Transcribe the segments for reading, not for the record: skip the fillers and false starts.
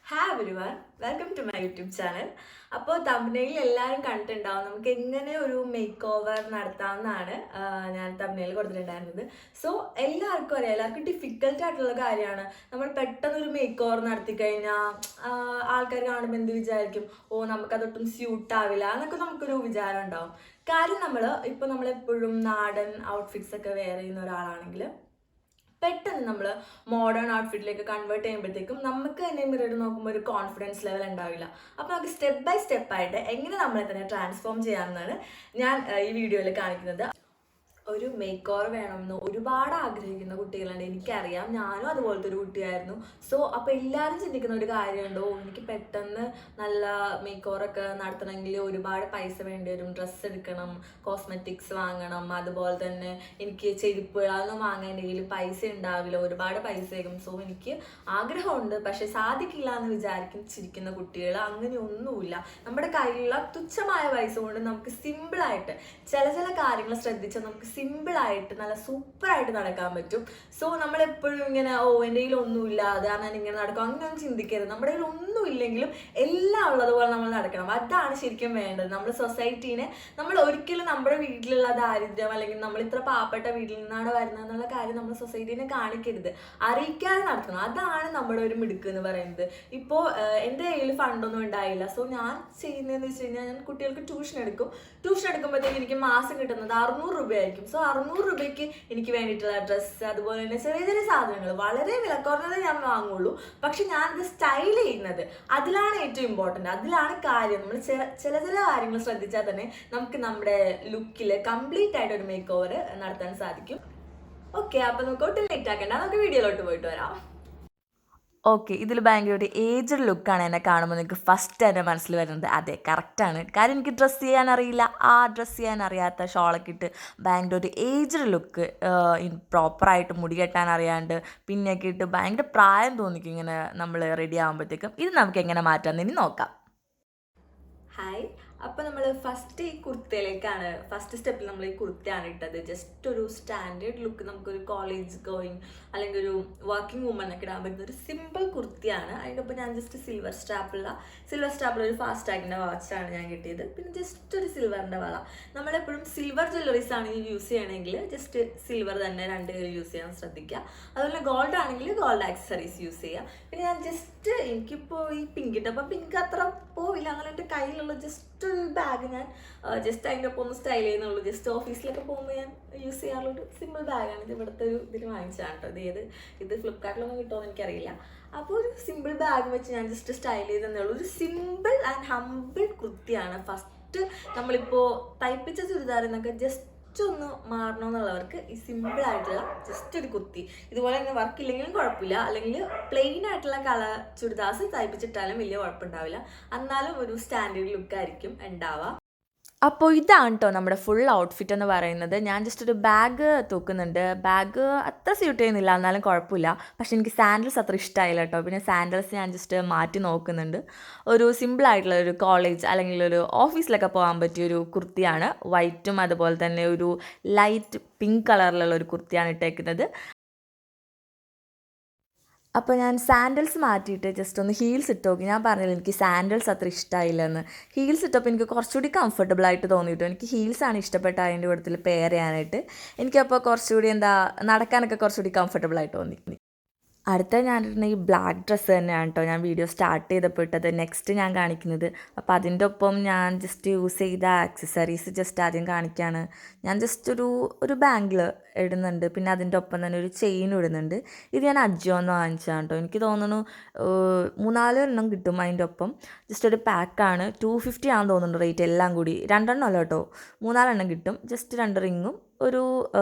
Hi everyone, welcome to my YouTube channel. അപ്പോൾ തമ്പനയിൽ എല്ലാവരും കണ്ടിട്ടുണ്ടാവും നമുക്ക് എങ്ങനെ ഒരു മേക്ക് ഓവർ നടത്താമെന്നാണ് ഞാൻ തമ്പനയിൽ കൊടുത്തിട്ടുണ്ടായിരുന്നത്. സോ എല്ലാവർക്കും അറിയാം, എല്ലാവർക്കും ഡിഫിക്കൽട്ട് ആയിട്ടുള്ള കാര്യമാണ്. നമ്മൾ പെട്ടെന്നൊരു മേക്ക് ഓവർ നടത്തി കഴിഞ്ഞാൽ ആൾക്കാർ കാണുമ്പോൾ എന്ത് വിചാരിക്കും, ഓ നമുക്കതൊട്ടും സ്യൂട്ട് ആവില്ല എന്നൊക്കെ നമുക്കൊരു വിചാരം ഉണ്ടാവും. കാര്യം നമ്മളെപ്പോഴും നാടൻ ഔട്ട്ഫിറ്റ്സ് ഒക്കെ വെയർ ചെയ്യുന്ന ഒരാളാണെങ്കിൽ പെട്ടെന്ന് നമ്മൾ മോഡേൺ ഔട്ട്ഫിറ്റിലേക്ക് കൺവേർട്ട് ചെയ്യുമ്പോഴത്തേക്കും നമുക്ക് തന്നെ മിറർ നോക്കുമ്പോൾ ഒരു കോൺഫിഡൻസ് ലെവൽ ഉണ്ടാവില്ല. അപ്പോൾ നമുക്ക് സ്റ്റെപ്പ് ബൈ സ്റ്റെപ്പായിട്ട് എങ്ങനെ നമ്മളെ തന്നെ ട്രാൻസ്ഫോം ചെയ്യാമെന്നാണ് ഞാൻ ഈ വീഡിയോയിൽ കാണിക്കുന്നത്. ഒരു മേക്ക് ഓവർ വേണമെന്ന് ഒരുപാട് ആഗ്രഹിക്കുന്ന കുട്ടികളുണ്ട്, എനിക്കറിയാം. ഞാനും അതുപോലത്തെ ഒരു കുട്ടിയായിരുന്നു. സോ അപ്പോൾ എല്ലാവരും ചിന്തിക്കുന്ന ഒരു കാര്യമുണ്ടോ, എനിക്ക് പെട്ടെന്ന് നല്ല മേക്ക് ഓവറൊക്കെ നടത്തണമെങ്കിൽ ഒരുപാട് പൈസ വേണ്ടി വരും, ഡ്രസ്സ് എടുക്കണം, കോസ്മെറ്റിക്സ് വാങ്ങണം, അതുപോലെ തന്നെ എനിക്ക് ചെരുപ്പുകളൊന്നും വാങ്ങാൻ എൻ്റെ കയ്യിൽ പൈസ ഉണ്ടാവില്ല, ഒരുപാട് പൈസയാകും. സോ എനിക്ക് ആഗ്രഹമുണ്ട് പക്ഷെ സാധിക്കില്ല എന്ന് വിചാരിച്ചിരിക്കുന്ന കുട്ടികൾ അങ്ങനെയൊന്നുമില്ല. നമ്മുടെ കയ്യിലുള്ള തുച്ഛമായ പൈസ കൊണ്ട് നമുക്ക് സിമ്പിളായിട്ട് ചില കാര്യങ്ങൾ ശ്രദ്ധിച്ചാൽ നമുക്ക് സിമ്പിളായിട്ട് നല്ല സൂപ്പറായിട്ട് നടക്കാൻ പറ്റും. സോ നമ്മളെപ്പോഴും ഇങ്ങനെ എൻ്റെ കയ്യിൽ ഒന്നുമില്ല അതാണ് ഞാൻ ഇങ്ങനെ നടക്കും അങ്ങനെയൊന്നും ചിന്തിക്കരുത്. നമ്മുടെ കയ്യിൽ ഒന്നും ഇല്ലെങ്കിലും എല്ലാം ഉള്ളതുപോലെ നമ്മൾ നടക്കണം. അതാണ് ശരിക്കും വേണ്ടത്. നമ്മൾ സൊസൈറ്റീനെ നമ്മൾ ഒരിക്കലും നമ്മുടെ വീട്ടിലുള്ള ദാരിദ്ര്യം അല്ലെങ്കിൽ നമ്മൾ ഇത്ര പാവപ്പെട്ട വീട്ടിൽ നിന്നാണ് വരുന്നത് എന്നുള്ള കാര്യം നമ്മൾ സൊസൈറ്റീനെ കാണിക്കരുത്, അറിയിക്കാതെ നടത്തണം. അതാണ് നമ്മുടെ ഒരു മിടുക്ക് എന്ന് പറയുന്നത്. ഇപ്പോൾ എൻ്റെ കയ്യിൽ ഫണ്ടൊന്നും ഉണ്ടായില്ല. സോ ഞാൻ ചെയ്യുന്നതെന്ന് വെച്ച് കഴിഞ്ഞാൽ ഞാൻ കുട്ടികൾക്ക് ട്യൂഷൻ എടുക്കുമ്പോഴത്തേക്ക് എനിക്ക് മാസം കിട്ടുന്നത് 600 രൂപയായിരിക്കും. സോ 600 രൂപയ്ക്ക് എനിക്ക് വേണ്ടിയിട്ടുള്ള ഡ്രസ്സ്, അതുപോലെ തന്നെ ചെറിയ സാധനങ്ങൾ വളരെ വിലക്കുറഞ്ഞതേ ഞാൻ വാങ്ങുള്ളൂ. പക്ഷെ ഞാനത് സ്റ്റൈൽ ചെയ്യുന്നത് അതിലാണ് ഏറ്റവും ഇമ്പോർട്ടൻ്റ്, അതിലാണ് കാര്യം. നമ്മൾ ചില കാര്യങ്ങൾ ശ്രദ്ധിച്ചാൽ തന്നെ നമുക്ക് നമ്മുടെ ലുക്കിൽ കംപ്ലീറ്റ് ആയിട്ട് ഒരു മേക്ക് ഓവർ നടത്താൻ സാധിക്കും. ഓക്കെ, അപ്പോൾ നമുക്ക് ഒട്ടും ലേറ്റ് ആക്കണ്ട, നമുക്ക് വീഡിയോയിലോട്ട് പോയിട്ട് വരാം. ഓക്കെ, ഇതിൽ ഭയങ്കര ഒരു ഏജ്ഡ് ലുക്കാണ് എന്നെ കാണുമ്പോൾ നിങ്ങൾക്ക് ഫസ്റ്റ് എൻ്റെ മനസ്സിൽ വരുന്നത്. അതെ, കറക്റ്റാണ്. കാര്യം എനിക്ക് ഡ്രസ്സ് ചെയ്യാൻ അറിയില്ല. ഡ്രസ്സ് ചെയ്യാൻ അറിയാത്ത ഷോളൊക്കെ ഇട്ട് ഭയങ്കര ഒരു ഏജ്ഡ് ലുക്ക്, പ്രോപ്പറായിട്ട് മുടി കെട്ടാൻ അറിയാണ്ട് പിന്നെയൊക്കെ ഇട്ട് ഭയങ്കര പ്രായം തോന്നിക്കും ഇങ്ങനെ നമ്മൾ റെഡി ആകുമ്പോഴത്തേക്കും. ഇത് നമുക്ക് എങ്ങനെ മാറ്റാമെന്ന് ഇനി നോക്കാം. ഹായ്, അപ്പോൾ നമ്മൾ ഫസ്റ്റ് ഈ കുർത്തയിലേക്കാണ്, ഫസ്റ്റ് സ്റ്റെപ്പിൽ നമ്മൾ ഈ കുർത്തയാണ് ഇട്ടത്. ജസ്റ്റ് ഒരു സ്റ്റാൻഡേർഡ് ലുക്ക്, നമുക്കൊരു കോളേജ് ഗോയിങ് അല്ലെങ്കിൽ ഒരു വർക്കിംഗ് വുമൺ ഒക്കെ ഇടാൻ പറ്റുന്ന ഒരു സിമ്പിൾ കുർത്തിയാണ്. അതിനൊപ്പം ഞാൻ ജസ്റ്റ് സിൽവർ സ്റ്റാപ്പിൽ ഒരു ഫാസ്റ്റ് ടാഗിൻ്റെ വാച്ചാണ് ഞാൻ കിട്ടിയത്. പിന്നെ ജസ്റ്റ് ഒരു സിൽവറിൻ്റെ വള. നമ്മളെപ്പോഴും സിൽവർ ജ്വല്ലറീസ് ആണ് യൂസ് ചെയ്യണമെങ്കിൽ ജസ്റ്റ് സിൽവർ തന്നെ 2 കയ്യിൽ യൂസ് ചെയ്യാൻ ശ്രദ്ധിക്കുക. അതുപോലെ ഗോൾഡ് ആണെങ്കിൽ ഗോൾഡ് ആക്സസറീസ് യൂസ് ചെയ്യുക. പിന്നെ ഞാൻ ജസ്റ്റ് എനിക്കിപ്പോൾ ഈ പിങ്ക് ഇട്ടപ്പോൾ പിങ്ക് അത്ര പോവില്ല, അങ്ങനെ എൻ്റെ കയ്യിലുള്ള ജസ്റ്റ് ഒരു ബാഗ് ഞാൻ ജസ്റ്റ് അതിൻ്റെ ഒപ്പം ഒന്ന് സ്റ്റൈൽ ചെയ്യുന്നുള്ളൂ. ജസ്റ്റ് ഓഫീസിലൊക്കെ പോകുമ്പോൾ ഞാൻ യൂസ് ചെയ്യാറുള്ളൊരു സിമ്പിൾ ബാഗാണ്. ഇത് ഇവിടുത്തെ ഒരു ഇതിന് വാങ്ങിച്ചതാണ് കേട്ടോ. ഇത് ഫ്ലിപ്കാർട്ടിലൊന്നും കിട്ടുമെന്ന് എനിക്കറിയില്ല. അപ്പോൾ ഒരു സിമ്പിൾ ബാഗ് വെച്ച് ഞാൻ ജസ്റ്റ് സ്റ്റൈൽ ചെയ്തതേ ഉള്ളൂ. ഒരു സിമ്പിൾ ആൻഡ് ഹംബിൾ കുർത്തിയാണ്. ഫസ്റ്റ് നമ്മളിപ്പോൾ തയ്പ്പിച്ച ചുരിദാറിൽ നിന്നൊക്കെ ജസ്റ്റ് ഒന്ന് മാറണമെന്നുള്ളവർക്ക് ഈ സിമ്പിൾ ആയിട്ടുള്ള ജസ്റ്റ് ഒരു കുർത്തി, ഇതുപോലെ തന്നെ വർക്ക് ഇല്ലെങ്കിലും കുഴപ്പമില്ല, അല്ലെങ്കിൽ പ്ലെയിൻ ആയിട്ടുള്ള കളർ ചുരിദാസ് തയ്പ്പിച്ചിട്ടാലും വലിയ കുഴപ്പമുണ്ടാവില്ല. എന്നാലും ഒരു സ്റ്റാൻഡേർഡ് ലുക്കായിരിക്കും ഉണ്ടാവുക. അപ്പോൾ ഇതാണ് കേട്ടോ നമ്മുടെ ഫുൾ ഔട്ട്ഫിറ്റ് എന്ന് പറയുന്നത്. ഞാൻ ജസ്റ്റ് ഒരു ബാഗ് തൂക്കുന്നുണ്ട്. ബാഗ് അത്ര സ്യൂട്ട് ചെയ്യുന്നില്ല, എന്നാലും കുഴപ്പമില്ല. പക്ഷെ എനിക്ക് സാൻഡൽസ് അത്ര ഇഷ്ടമായില്ല കേട്ടോ. പിന്നെ സാൻഡൽസ് ഞാൻ ജസ്റ്റ് മാറ്റി നോക്കുന്നുണ്ട്. ഒരു സിമ്പിളായിട്ടുള്ള ഒരു കോളേജ് അല്ലെങ്കിൽ ഒരു ഓഫീസിലൊക്കെ പോകാൻ പറ്റിയൊരു കുർത്തിയാണ്. വൈറ്റും അതുപോലെ തന്നെ ഒരു ലൈറ്റ് പിങ്ക് കളറിലുള്ള ഒരു കുർത്തിയാണ് ഇട്ടേക്കുന്നത്. അപ്പോൾ ഞാൻ സാൻഡൽസ് മാറ്റിയിട്ട് ജസ്റ്റ് ഒന്ന് ഹീൽസ് ഇട്ട് നോക്കി. ഞാൻ പറഞ്ഞില്ല എനിക്ക് സാൻഡൽസ് അത്ര ഇഷ്ടമായില്ലെന്ന്. ഹീൽസ് ഇട്ടപ്പോൾ എനിക്ക് കുറച്ചുകൂടി കംഫർട്ടബിളായിട്ട് തോന്നിയിട്ടു. എനിക്ക് ഹീൽസാണ് ഇഷ്ടപ്പെട്ട അതിൻ്റെ കൂട്ടത്തിൽ പെയർ ചെയ്യാനായിട്ട്. എനിക്കപ്പോൾ കുറച്ചുകൂടി നടക്കാനൊക്കെ കുറച്ചുകൂടി കംഫർട്ടബിളായിട്ട് തോന്നി. അടുത്ത ഞാനിരുന്ന ഈ ബ്ലാക്ക് ഡ്രസ്സ് തന്നെയാണ് കേട്ടോ ഞാൻ വീഡിയോ സ്റ്റാർട്ട് ചെയ്തപ്പോൾ ഇട്ടത്. നെക്സ്റ്റ് ഞാൻ കാണിക്കുന്നത്. അപ്പോൾ അതിൻ്റെ ഒപ്പം ഞാൻ ജസ്റ്റ് യൂസ് ചെയ്ത ആക്സസറീസ് ജസ്റ്റ് ആദ്യം കാണിക്കുകയാണ്. ഞാൻ ജസ്റ്റ് ഒരു ബാംഗിൾ ഇടുന്നുണ്ട്. പിന്നെ അതിൻ്റെ ഒപ്പം തന്നെ ഒരു ചെയിൻ ഇടുന്നുണ്ട്. ഇത് ഞാൻ അജിയോന്ന് വാങ്ങിച്ചതാണ് കേട്ടോ. എനിക്ക് തോന്നുന്നു 3-4 എണ്ണം കിട്ടും അതിൻ്റെ ഒപ്പം. ജസ്റ്റ് ഒരു പാക്കാണ്. 250 ആണെന്ന് തോന്നുന്നുണ്ട് റേറ്റ് എല്ലാം കൂടി. 2 എണ്ണം അല്ല കേട്ടോ, 3-4 എണ്ണം കിട്ടും. ജസ്റ്റ് 2 റിങ്ങും ഒരു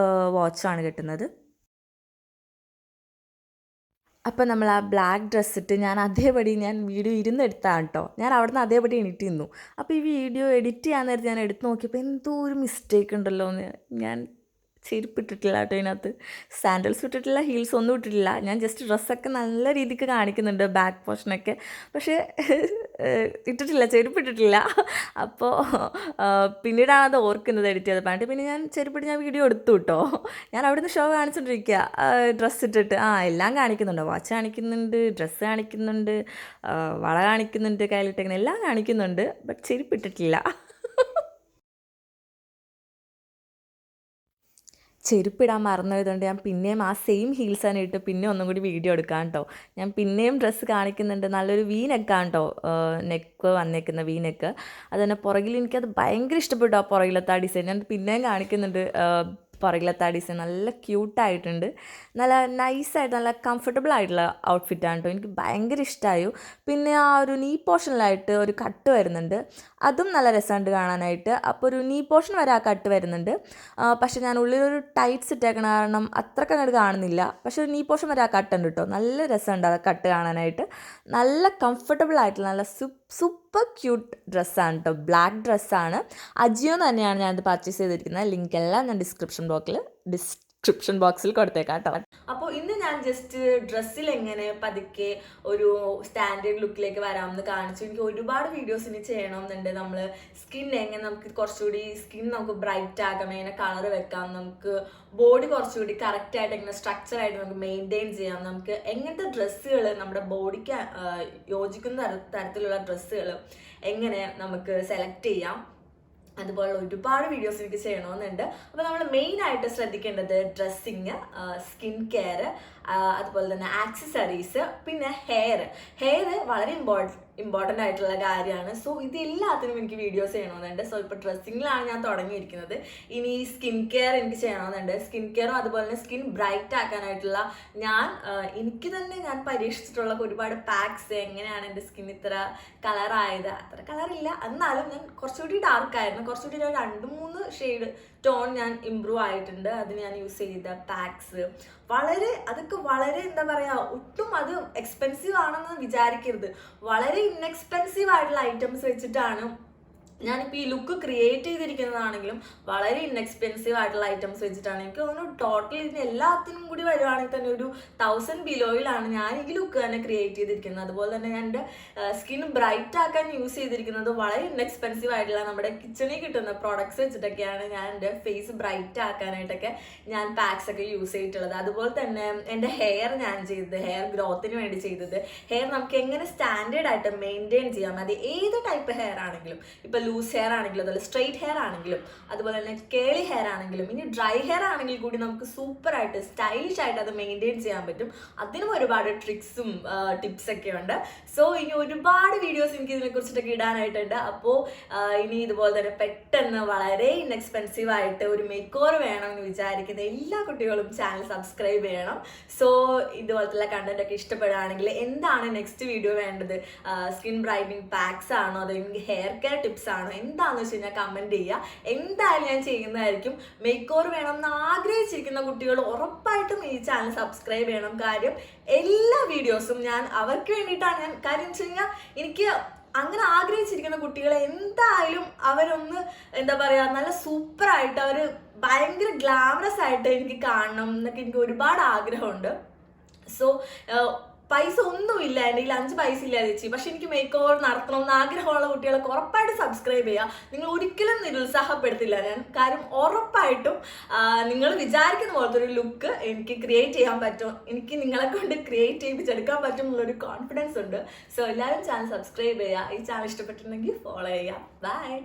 വാച്ചാണ് കിട്ടുന്നത്. അപ്പോൾ നമ്മൾ ആ ബ്ലാക്ക് ഡ്രസ്സ് ഇട്ട് ഞാൻ വീഡിയോ ഇരുന്നെടുത്താണ് കേട്ടോ. ഞാൻ അവിടെ നിന്ന് അതേപടി എണീറ്റ് നിന്നു. അപ്പോൾ ഈ വീഡിയോ എഡിറ്റ് ചെയ്യാൻ നേരത്തെ ഞാൻ എടുത്ത് നോക്കിയപ്പോൾ എന്തോ ഒരു മിസ്റ്റേക്ക് ഉണ്ടല്ലോ എന്ന്. ഞാൻ ചെരുപ്പ് ഇട്ടിട്ടില്ല കേട്ടോ ഇതിനകത്ത്. സാൻഡൽസ് ഇട്ടിട്ടില്ല, ഹീൽസ് ഒന്നും ഇട്ടിട്ടില്ല. ഞാൻ ജസ്റ്റ് ഡ്രസ്സൊക്കെ നല്ല രീതിക്ക് കാണിക്കുന്നുണ്ട്, ബാക്ക് പോർഷനൊക്കെ. പക്ഷേ ഇട്ടിട്ടില്ല, ചെരുപ്പിട്ടിട്ടില്ല. അപ്പോൾ പിന്നീടാണ് അത് ഓർക്കുന്നത് എഡിറ്റ് ചെയ്ത് പറഞ്ഞിട്ട്. പിന്നെ ഞാൻ ചെരുപ്പിട്ട് ഞാൻ വീഡിയോ എടുത്തു കേട്ടോ. ഞാൻ അവിടുന്ന് ഷോ കാണിച്ചുകൊണ്ടിരിക്കുക, ഡ്രസ്സ് ഇട്ടിട്ട് എല്ലാം കാണിക്കുന്നുണ്ട്, വാച്ച് കാണിക്കുന്നുണ്ട്, ഡ്രസ്സ് കാണിക്കുന്നുണ്ട്, വള കാണിക്കുന്നുണ്ട്, കയ്യിലിട്ടേക്കുന്ന എല്ലാം കാണിക്കുന്നുണ്ട്, ബട്ട് ചെരുപ്പിട്ടിട്ടില്ല. ചെരുപ്പിടാൻ മറന്നുപോയതുകൊണ്ട് ഞാൻ പിന്നെയും ആ സെയിം ഹീൽസ് തന്നെ ഇട്ട് പിന്നെ ഒന്നും കൂടി വീഡിയോ എടുക്കാം കേട്ടോ. ഞാൻ പിന്നെയും ഡ്രസ്സ് കാണിക്കുന്നുണ്ട്, നല്ലൊരു വി നെക്കാണ് കേട്ടോ, നെക്ക് വന്നേക്കുന്ന വി നെക്ക്. അതുതന്നെ പുറകിൽ എനിക്കത് ഭയങ്കര ഇഷ്ടപ്പെട്ടു, ആ പുറകിലത്തെ ആ ഡിസൈൻ. ഞാൻ പിന്നെയും കാണിക്കുന്നുണ്ട് പുറകിലത്തെ ആ ഡിസൈൻ നല്ല ക്യൂട്ടായിട്ടുണ്ട്, നല്ല നൈസായിട്ട് നല്ല കംഫർട്ടബിൾ ആയിട്ടുള്ള ഔട്ട്ഫിറ്റാണ് കേട്ടോ. എനിക്ക് ഭയങ്കര ഇഷ്ടമായി. പിന്നെ ആ ഒരു നീ പോർഷനിലായിട്ട് ഒരു കട്ട് വരുന്നുണ്ട്, അതും നല്ല രസമുണ്ട് കാണാനായിട്ട്. അപ്പോൾ ഒരു നീ പോർഷൻ വരെ ആ കട്ട് വരുന്നുണ്ട്. പക്ഷേ ഞാൻ ഉള്ളിലൊരു ടൈറ്റ്സ് ഇട്ടേക്കണ കാരണം അത്രയ്ക്ക് അങ്ങോട്ട് കാണുന്നില്ല. പക്ഷേ ഒരു നീ പോർഷൻ വരെ ആ കട്ടുണ്ട് കേട്ടോ, നല്ല രസമുണ്ട് ആ കട്ട് കാണാനായിട്ട്. നല്ല കംഫർട്ടബിൾ ആയിട്ടുള്ള നല്ല സൂപ്പർ ക്യൂട്ട് ഡ്രസ്സാണ് കേട്ടോ, ബ്ലാക്ക് ഡ്രസ്സാണ്. അജിയോ തന്നെയാണ് ഞാനത് പർച്ചേസ് ചെയ്തിരിക്കുന്നത്. ലിങ്ക് എല്ലാം ഞാൻ ഡിസ്ക്രിപ്ഷൻ ബോക്സിൽ കൊടുത്തേക്കാം കേട്ടോ. അപ്പോൾ ഇന്ന് ഞാൻ ജസ്റ്റ് ഡ്രസ്സിൽ എങ്ങനെ പതുക്കെ ഒരു സ്റ്റാൻഡേർഡ് ലുക്കിലേക്ക് വരാമെന്ന് കാണിച്ചു. എനിക്ക് ഒരുപാട് വീഡിയോസ് ഇനി ചെയ്യണമെന്നുണ്ട്. നമ്മൾ സ്കിൻ എങ്ങനെ നമുക്ക് കുറച്ചുകൂടി സ്കിൻ നമുക്ക് ബ്രൈറ്റ് ആക്കാം, എങ്ങനെ കളർ വെക്കാം, നമുക്ക് ബോഡി കുറച്ചുകൂടി കറക്റ്റായിട്ട് എങ്ങനെ സ്ട്രക്ചറായിട്ട് നമുക്ക് മെയിൻറ്റെയിൻ ചെയ്യാം, നമുക്ക് എങ്ങനത്തെ ഡ്രസ്സുകൾ നമ്മുടെ ബോഡിക്ക് യോജിക്കുന്ന തരത്തിലുള്ള ഡ്രസ്സുകൾ എങ്ങനെ നമുക്ക് സെലക്ട് ചെയ്യാം, അതുപോലുള്ള ഒരുപാട് വീഡിയോസ് എനിക്ക് ചെയ്യണമെന്നുണ്ട്. അപ്പോൾ നമ്മൾ മെയിനായിട്ട് ശ്രദ്ധിക്കേണ്ടത് ഡ്രസ്സിങ്, സ്കിൻ കെയർ, അതുപോലെ തന്നെ ആക്സസറീസ്, പിന്നെ ഹെയർ വളരെ ഇമ്പോർട്ടൻ്റ് ആയിട്ടുള്ള കാര്യമാണ്. സോ ഇതെല്ലാത്തിനും എനിക്ക് വീഡിയോസ് ചെയ്യണമെന്നുണ്ട്. സോ ഇപ്പോൾ ഡ്രസ്സിങ്ങിലാണ് ഞാൻ തുടങ്ങിയിരിക്കുന്നത്. ഇനി സ്കിൻ കെയർ എനിക്ക് ചെയ്യണമെന്നുണ്ട്. സ്കിൻ കെയറും അതുപോലെ തന്നെ സ്കിൻ ബ്രൈറ്റ് ആക്കാനായിട്ടുള്ള എനിക്ക് തന്നെ ഞാൻ പരീക്ഷിച്ചിട്ടുള്ള ഒരുപാട് പാക്സ്, എങ്ങനെയാണ് എൻ്റെ സ്കിൻ ഇത്ര കളറായത്. അത്ര കളറില്ല എന്നാലും ഞാൻ കുറച്ചുകൂടി ഡാർക്കായിരുന്നു, കുറച്ചുകൂടി ഒരു 2-3 ഷെയ്ഡ് ടോൺ ഞാൻ ഇമ്പ്രൂവ് ആയിട്ടുണ്ട്. അതിന് ഞാൻ യൂസ് ചെയ്ത പാക്സ് അതൊക്കെ വളരെ എന്താ പറയുക, ഒട്ടും അത് എക്സ്പെൻസീവ് ആണെന്ന് വിചാരിക്കരുത്. വളരെ ഇൻഎക്സ്പെൻസീവ് ആയിട്ടുള്ള ഐറ്റംസ് വെച്ചിട്ടാണ് ഞാനിപ്പോൾ ഈ ലുക്ക് ക്രിയേറ്റ് ചെയ്തിരിക്കുന്നതാണെങ്കിലും വളരെ ഇൻഎക്സ്പെൻസീവ് ആയിട്ടുള്ള ഐറ്റംസ് വെച്ചിട്ടാണ്. എനിക്ക് തോന്നുന്നു ടോട്ടൽ ഇതിന് എല്ലാത്തിനും കൂടി വരുവാണെങ്കിൽ തന്നെ ഒരു 1000 ബിലോയിലാണ് ഞാൻ ഈ ലുക്ക് തന്നെ ക്രിയേറ്റ് ചെയ്തിരിക്കുന്നത്. അതുപോലെ തന്നെ ഞാൻ എൻ്റെ സ്കിൻ ബ്രൈറ്റ് ആക്കാൻ യൂസ് ചെയ്തിരിക്കുന്നത് വളരെ ഇൻഎക്സ്പെൻസീവ് ആയിട്ടുള്ള നമ്മുടെ കിച്ചണിൽ കിട്ടുന്ന പ്രോഡക്ട്സ് വെച്ചിട്ടൊക്കെയാണ് ഞാൻ എൻ്റെ ഫേസ് ബ്രൈറ്റ് ആക്കാനായിട്ടൊക്കെ ഞാൻ പാക്സ് ഒക്കെ യൂസ് ചെയ്തിട്ടുള്ളത്. അതുപോലെ തന്നെ എൻ്റെ ഹെയർ ഹെയർ ഗ്രോത്തിന് വേണ്ടി ചെയ്തത്. ഹെയർ നമുക്ക് എങ്ങനെ സ്റ്റാൻഡേർഡ് ആയിട്ട് മെയിൻറ്റെയിൻ ചെയ്യാം, അത് ഏത് ടൈപ്പ് ഹെയർ ആണെങ്കിലും, ഇപ്പം ലൂസ് ഹെയർ ആണെങ്കിലും അതുപോലെ സ്ട്രെയിറ്റ് ഹെയർ ആണെങ്കിലും അതുപോലെ തന്നെ കേളി ഹെയർ ആണെങ്കിലും ഇനി ഡ്രൈ ഹെയർ ആണെങ്കിൽ കൂടി നമുക്ക് സൂപ്പറായിട്ട് സ്റ്റൈലിഷ് ആയിട്ട് അത് മെയിൻറ്റെയിൻ ചെയ്യാൻ പറ്റും. അതിനും ഒരുപാട് ട്രിക്സും ടിപ്സൊക്കെ ഉണ്ട്. സോ ഇനി ഒരുപാട് വീഡിയോസ് എനിക്ക് ഇതിനെക്കുറിച്ചിട്ടൊക്കെ ഇടാനായിട്ടുണ്ട്. അപ്പോൾ ഇനി ഇതുപോലെ തന്നെ പെട്ടെന്ന് വളരെ ഇൻഎക്സ്പെൻസീവ് ആയിട്ട് ഒരു മേക്ക് ഓവർ വേണമെന്ന് വിചാരിക്കുന്ന എല്ലാ കുട്ടികളും ചാനൽ സബ്സ്ക്രൈബ് ചെയ്യണം. സോ ഇതുപോലത്തെ കണ്ടന്റ് ഒക്കെ ഇഷ്ടപ്പെടുകയാണെങ്കിൽ എന്താണ് നെക്സ്റ്റ് വീഡിയോ വേണ്ടത്, സ്കിൻ ബ്രൈറ്റനിങ് പാക്സ് ആണോ അല്ലെങ്കിൽ ഹെയർ കെയർ ടിപ്സ് ആണോ, എന്താണെന്ന് വെച്ച് കഴിഞ്ഞാൽ കമൻറ്റ് ചെയ്യുക. എന്തായാലും ഞാൻ ചെയ്യുന്നതായിരിക്കും. മേക്ക് ഓവർ വേണമെന്ന് ആഗ്രഹിച്ചിരിക്കുന്ന കുട്ടികൾ ഉറപ്പായിട്ടും ഈ ചാനൽ സബ്സ്ക്രൈബ് ചെയ്യണം. കാര്യം എല്ലാ വീഡിയോസും ഞാൻ അവർക്ക് വേണ്ടിയിട്ടാണ്. കാര്യം വെച്ച് കഴിഞ്ഞാൽ എനിക്ക് അങ്ങനെ ആഗ്രഹിച്ചിരിക്കുന്ന കുട്ടികളെ എന്തായാലും അവരൊന്ന് എന്താ പറയുക, നല്ല സൂപ്പറായിട്ട് അവർ ഭയങ്കര ഗ്ലാമറസ് ആയിട്ട് എനിക്ക് കാണണം എന്നൊക്കെ എനിക്ക് ഒരുപാട് ആഗ്രഹമുണ്ട്. സോ പൈസ ഒന്നുമില്ല, എൻ്റെ കയ്യിൽ 5 പൈസ ഇല്ല ചേച്ചി, പക്ഷെ എനിക്ക് മേക്ക് ഓവർ നടത്തണമെന്ന് ആഗ്രഹമുള്ള കുട്ടികളൊക്കെ ഉറപ്പായിട്ട് സബ്സ്ക്രൈബ് ചെയ്യുക. നിങ്ങൾ ഒരിക്കലും നിരുത്സാഹപ്പെടുത്തില്ല ഞാൻ. കാര്യം ഉറപ്പായിട്ടും നിങ്ങൾ വിചാരിക്കുന്ന പോലത്തെ ഒരു ലുക്ക് എനിക്ക് ക്രിയേറ്റ് ചെയ്യാൻ പറ്റും, എനിക്ക് നിങ്ങളെ കൊണ്ട് ക്രിയേറ്റ് ചെയ്യിപ്പിച്ചെടുക്കാൻ പറ്റും എന്നുള്ളൊരു കോൺഫിഡൻസ് ഉണ്ട്. സോ എല്ലാവരും ചാനൽ സബ്സ്ക്രൈബ് ചെയ്യുക. ഈ ചാനൽ ഇഷ്ടപ്പെട്ടിട്ടുണ്ടെങ്കിൽ ഫോളോ ചെയ്യുക. ബൈ.